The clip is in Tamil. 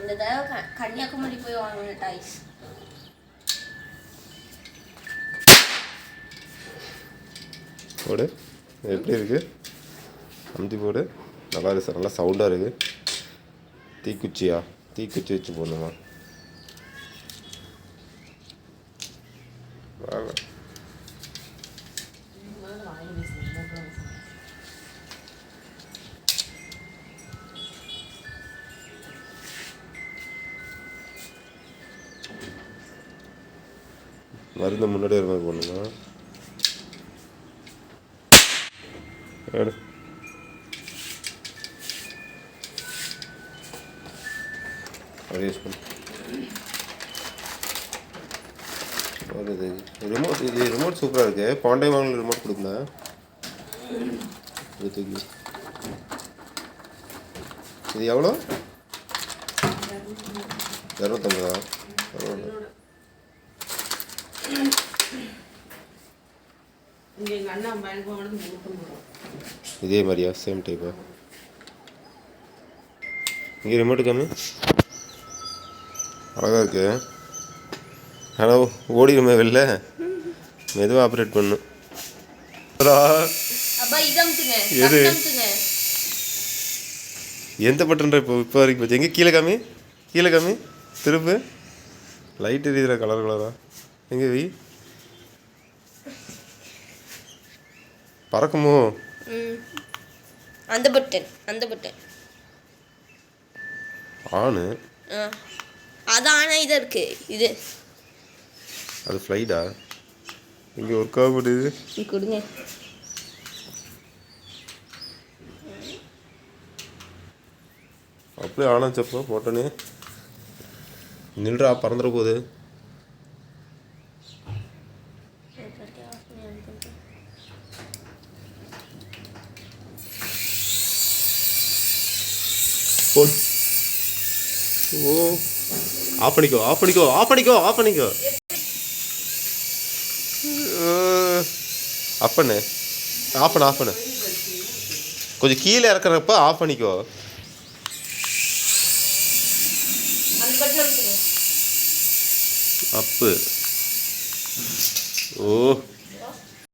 இந்த தடவை கன்னியாகுமரி போய் வாங்கின டாய்ஸ். போடு, எப்படி இருக்கு? அமுத்தி போடு. நல்லா இருக்கு சார், நல்லா சவுண்டாக இருக்கு. தீக்குச்சியா? தீக்குச்சி வச்சு போடணுமா? மருந்து முன்னாடியே ஒரு மாதிரி போடணுமா? யூஸ் பண்ணு. ரிமோட், இது ரிமோட் சூப்பராக இருக்கு. போன டைம் வாங்கின ரிமோட் கொடுக்கல. இது எவ்வளோ? 250. இதே மாதிரியா? சேம் டைப்பா? இங்கே ரிமோட்டு காமி. அழகாக இருக்கு. ஆனால் ஓடிடுமே வெளில. மெதுவாக ஆப்ரேட் பண்ணு. எது எந்த பட்டன்ற? இப்போ வரைக்கும் போச்சு. எங்கே கீழே காமி, கீழே காமி. திருப்பு. லைட் எரியுதுல கலர் கலரா. எங்கே வி பறக்குமோ? அந்த பட்டன், அந்த பட்டன் ஆனு. அது ஆனா இது இருக்கு. இது அது ஃப்ளைடா? இங்கே ஒர்க் ஆக முடியுது. கொடுங்க. அப்படியே ஆனாச்சப்போ போட்டோன்னே நில்றா, பறந்துட போகுது. ஓ, ஆஃப் பண்ணிக்கோ, ஆஃப் பண்ணிக்கோ, ஆஃப் பண்ணிக்கோ, ஆஃப் பண்ணிக்கோ. ஆஃப் பண்ணு, ஆஃப் பண்ணு, ஆஃப் பண்ணு. கொஞ்சம் கீழே இறக்குறப்ப ஆஃப் பண்ணிக்கோ. அப்பு. ஓ